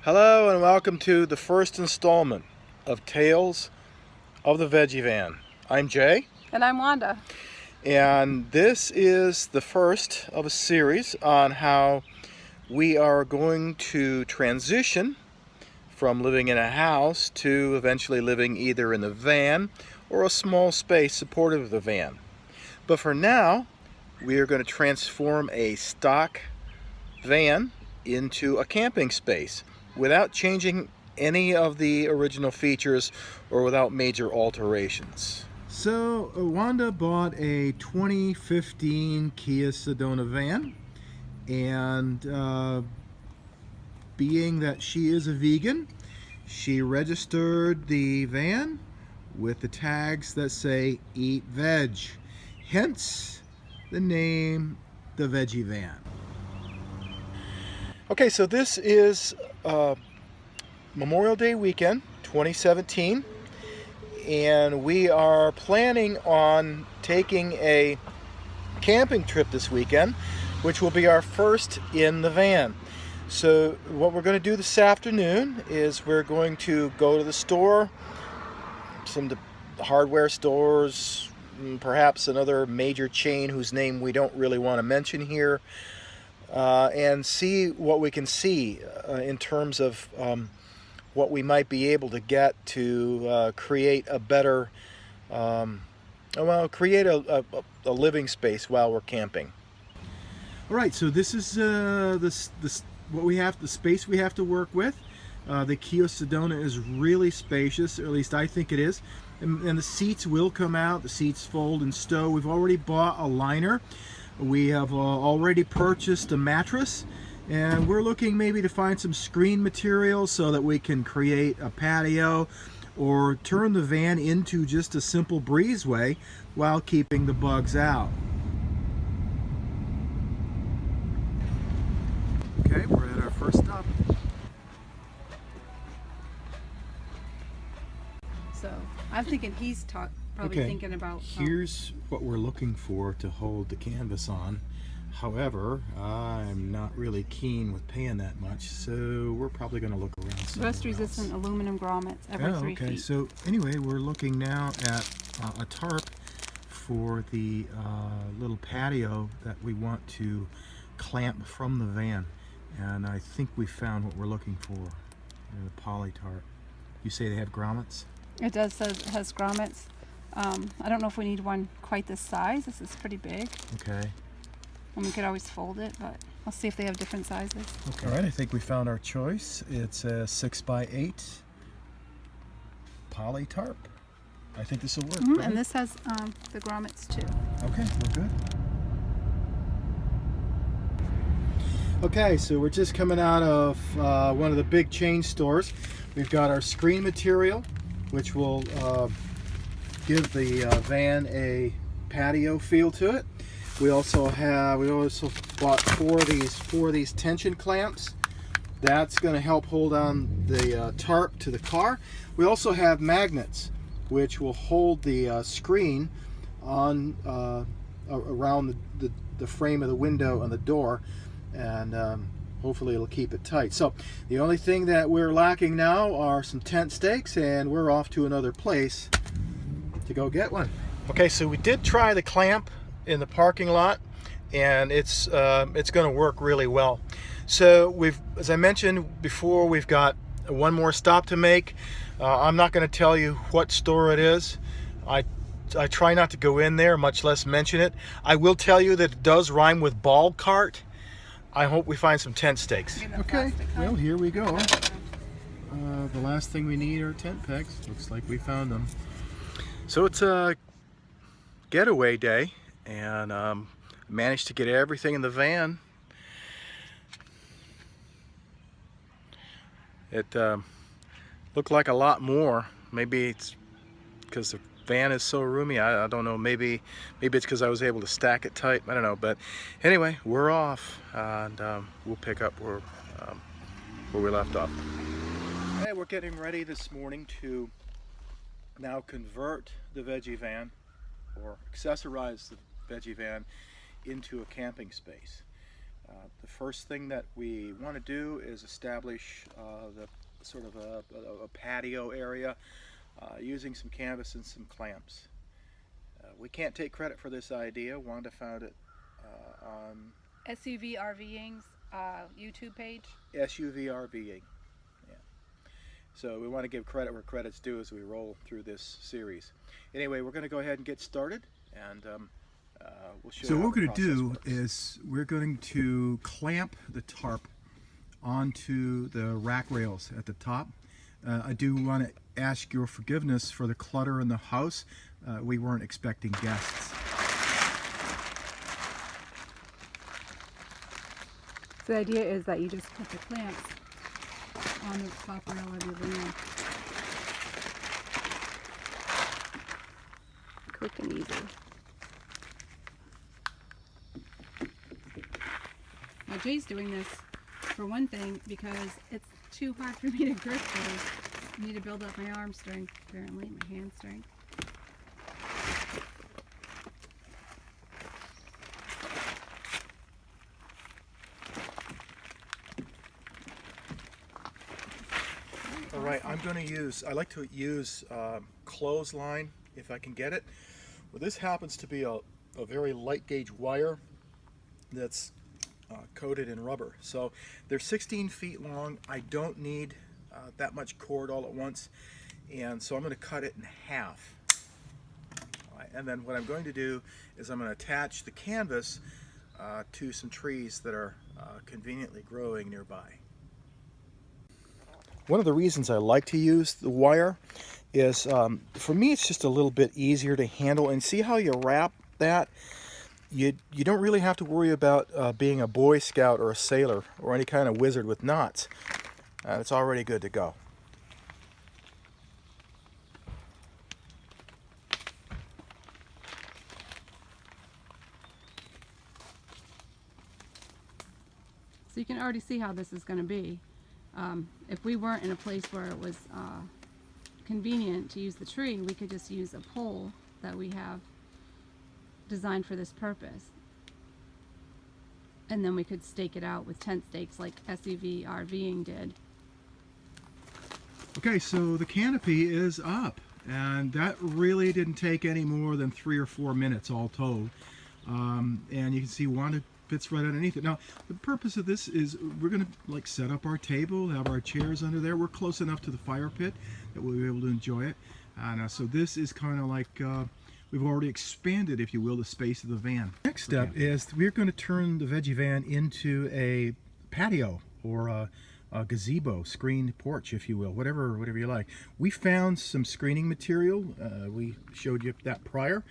Hello and welcome to the first installment of Tales of the Veggie Van. I'm Jay. And I'm Wanda. And this is the first of a series on how we are going to transition from living in a house to eventually living either in the van or a small space supportive of the van. But for now, we are going to transform a stock van into a camping space without changing any of the original features or without major alterations. So Wanda bought a 2015 Kia Sedona van, and being that she is a vegan, she registered the van with the tags that say "Eat Veg," hence the name the Veggie Van. Okay, so this is Memorial Day weekend 2017, and we are planning on taking a camping trip this weekend, which will be our first in the van. So what we're going to do this afternoon is we're going to go to the store, some of the hardware stores, perhaps another major chain whose name we don't really want to mention here, and see what we can see in terms of what we might be able to get to create a better, create a living space while we're camping. All right, so this is what we have, the space we have to work with. The Kia Sedona is really spacious, or at least I think it is. And the seats will come out, the seats fold and stow. We've already bought a liner. We have already purchased a mattress, and we're looking maybe to find some screen material so that we can create a patio or turn the van into just a simple breezeway while keeping the bugs out. Okay, we're at our first stop. So I'm thinking he's probably thinking about. Here's what we're looking for to hold the canvas on. However, I'm not really keen with paying that much, so we're probably going to look around. Rust-resistant aluminum grommets every 3 feet. So anyway, we're looking now at a tarp for the little patio that we want to clamp from the van. And I think we found what we're looking for, the poly tarp. You say they have grommets? It does say it has grommets. I don't know if we need one quite this size. This is pretty big. Okay. And we could always fold it, but I'll see if they have different sizes. Okay. All right, I think we found our choice. It's a 6x8 poly tarp. I think this will work. Right? And this has the grommets too. Okay, we're good. Okay, so we're just coming out of one of the big chain stores. We've got our screen material, which will give the van a patio feel to it. We also bought four of these tension clamps. That's going to help hold on the tarp to the car. We also have magnets, which will hold the screen on around the frame of the window and the door, and hopefully it'll keep it tight. So the only thing that we're lacking now are some tent stakes, and we're off to another place to go get one. Okay, so we did try the clamp in the parking lot, and it's going to work really well. So as I mentioned before, we've got one more stop to make. I'm not going to tell you what store it is. I try not to go in there, much less mention it. I will tell you that it does rhyme with ball cart. I hope we find some tent stakes. Okay, well, here we go. The last thing we need are tent pegs. Looks like we found them. So it's a getaway day, and managed to get everything in the van. It looked like a lot more. Maybe it's because the van is so roomy. I don't know. Maybe it's because I was able to stack it tight. I don't know. But anyway, we're off, and we'll pick up where we left off. Hey, we're getting ready this morning to now convert the Veggie van, or accessorize the Veggie van, into a camping space. The first thing that we want to do is establish the sort of a patio area using some canvas and some clamps. We can't take credit for this idea. Wanda found it on SUV RVing's YouTube page. SUV RVing. Yeah. So we want to give credit where credit's due as we roll through this series. Anyway, we're going to go ahead and get started, and we'll show So you how what we're the going to do process works. is we're going to clamp the tarp onto the rack rails at the top. I do want to ask your forgiveness for the clutter in the house. We weren't expecting guests. So the idea is that you just put the clamps on the top rail of your van. Quick and easy. Now Jay's doing this for one thing because it's too hard for me to grip those. I need to build up my arm strength, apparently, my hand strength. All right, I like to use clothesline if I can get it. Well, this happens to be a very light gauge wire that's coated in rubber. So they're 16 feet long. I don't need that much cord all at once, and so I'm going to cut it in half. All right, and then what I'm going to do is I'm going to attach the canvas to some trees that are conveniently growing nearby. One of the reasons I like to use the wire is, for me, it's just a little bit easier to handle. And see how you wrap that? You don't really have to worry about being a Boy Scout or a sailor or any kind of wizard with knots. It's already good to go. So you can already see how this is going to be. If we weren't in a place where it was convenient to use the tree, we could just use a pole that we have designed for this purpose. And then we could stake it out with tent stakes like SUV RVing did. Okay, so the canopy is up, and that really didn't take any more than 3 or 4 minutes all told. And you can see Wanda fits right underneath it. Now, the purpose of this is we're going to set up our table, have our chairs under there. We're close enough to the fire pit that we'll be able to enjoy it. So this is kind of like we've already expanded, if you will, the space of the van. Next step is we're going to turn the Veggie van into a patio or a gazebo, screened porch, if you will, whatever you like. We found some screening material. We showed you that prior.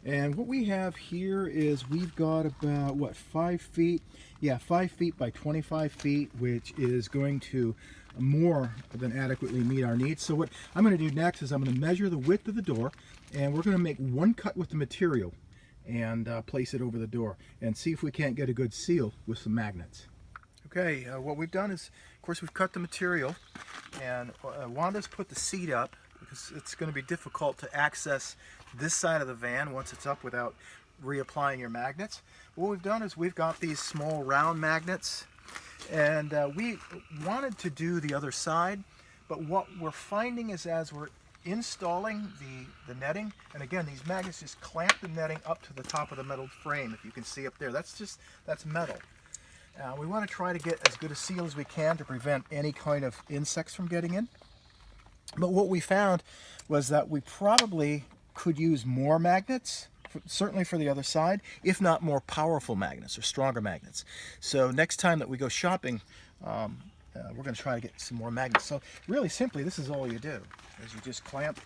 And what we have here is we've got about, what, 5 feet? Yeah, 5 feet by 25 feet, which is going to more than adequately meet our needs. So what I'm going to do next is I'm going to measure the width of the door, and we're going to make one cut with the material and place it over the door and see if we can't get a good seal with some magnets. Okay, what we've done is, of course, we've cut the material, and Wanda's put the seat up because it's going to be difficult to access this side of the van once it's up without reapplying your magnets. What we've done is we've got these small round magnets, and we wanted to do the other side, but what we're finding is as we're installing the netting, and again, these magnets just clamp the netting up to the top of the metal frame, if you can see up there. That's metal. We want to try to get as good a seal as we can to prevent any kind of insects from getting in. But what we found was that we probably could use more magnets, certainly for the other side, if not more powerful magnets or stronger magnets. So next time that we go shopping, we're going to try to get some more magnets. So really simply, this is all you do, is you just clamp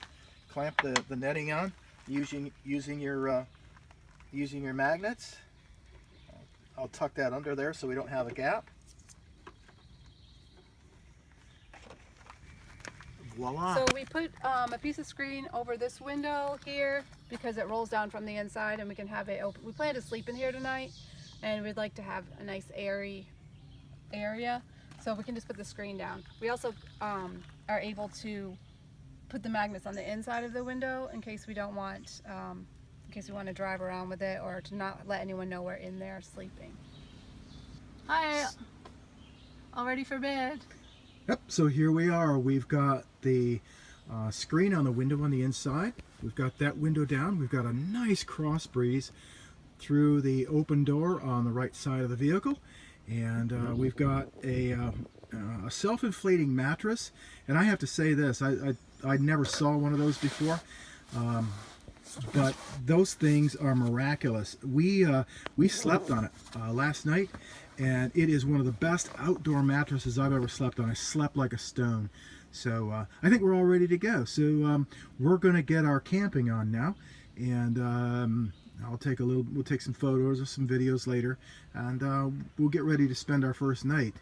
the netting on using your magnets. I'll tuck that under there so we don't have a gap. Voila. So we put a piece of screen over this window here because it rolls down from the inside and we can have it open. We plan to sleep in here tonight and we'd like to have a nice airy area, so we can just put the screen down. We also are able to put the magnets on the inside of the window in case we don't want, in case we want to drive around with it or to not let anyone know we're in there sleeping. Hi. All ready for bed. Yep, so here we are. We've got the screen on the window on the inside. We've got that window down. We've got a nice cross breeze through the open door on the right side of the vehicle. And we've got a self-inflating mattress. And I have to say this, I never saw one of those before. But those things are miraculous. We slept on it last night, and it is one of the best outdoor mattresses I've ever slept on. I slept like a stone. So I think we're all ready to go. So we're going to get our camping on now, and we'll take some photos or some videos later, and we'll get ready to spend our first night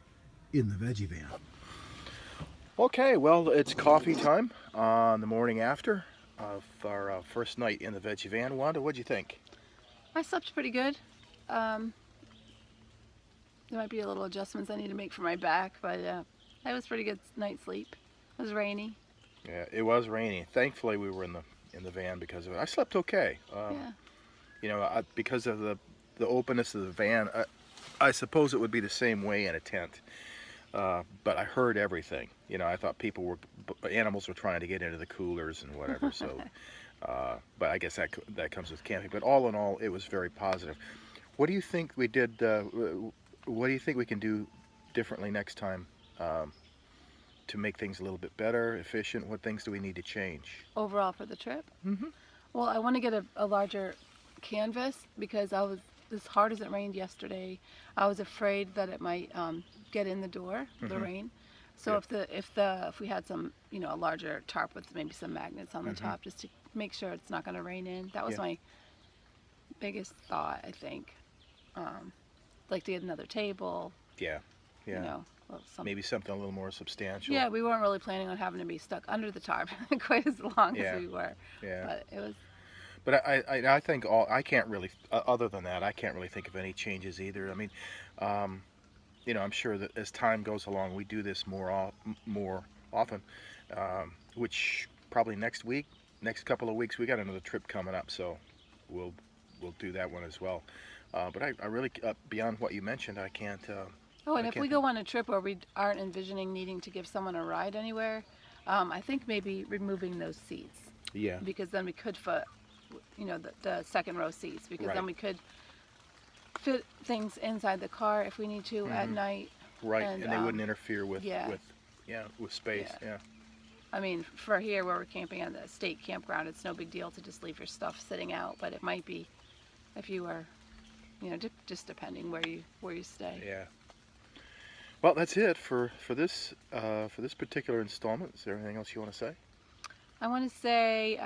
in the Veggie van. Okay, well, it's coffee time on the morning after of our first night in the Veggie van. Wanda, what'd you think? I slept pretty good. There might be a little adjustments I need to make for my back, but it was pretty good night's sleep. It was rainy. Yeah, it was rainy. Thankfully, we were in the van because of it. I slept okay. Yeah. You know, because of the openness of the van, I suppose it would be the same way in a tent. But I heard everything. You know, I thought animals were trying to get into the coolers and whatever. So, but I guess that comes with camping. But all in all, it was very positive. What do you think we did? What do you think we can do differently next time to make things a little bit better, efficient? What things do we need to change? Overall for the trip? Mm-hmm. Well, I want to get a larger canvas because as hard as it rained yesterday, I was afraid that it might get in the door, the rain. So if we had some, a larger tarp with maybe some magnets on the top, just to make sure it's not going to rain in. That was my biggest thought, I think. Like to get another table. Yeah. Yeah. Maybe something a little more substantial. Yeah, we weren't really planning on having to be stuck under the tarp quite as long as we were. Yeah. But it was. But I think I can't really, other than that, I can't really think of any changes either. I mean, I'm sure that as time goes along, we do this more often, which probably next couple of weeks, we got another trip coming up, so we'll do that one as well. But I really, beyond what you mentioned, I can't. And if we go on a trip where we aren't envisioning needing to give someone a ride anywhere, I think maybe removing those seats. Yeah. Because then we could fit, the second row seats, because then we could fit things inside the car if we need to at night. Right, and they wouldn't interfere with space. Yeah. I mean, for here where we're camping on the state campground, it's no big deal to just leave your stuff sitting out, but it might be if you are, just depending where you stay. Yeah. Well, that's it for this particular installment. Is there anything else you want to say? I want to say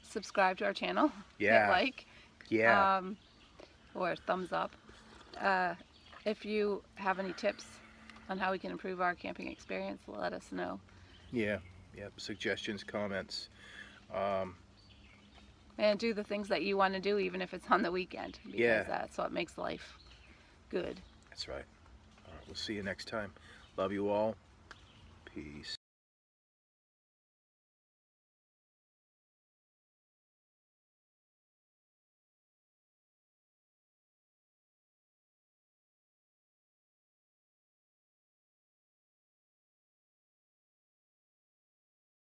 subscribe to our channel. Yeah. Hit like. Yeah. Or thumbs up. If you have any tips on how we can improve our camping experience, let us know. Yeah. Suggestions, comments. And do the things that you want to do, even if it's on the weekend, because that's what makes life good. That's right. All right, we'll see you next time. Love you all. Peace.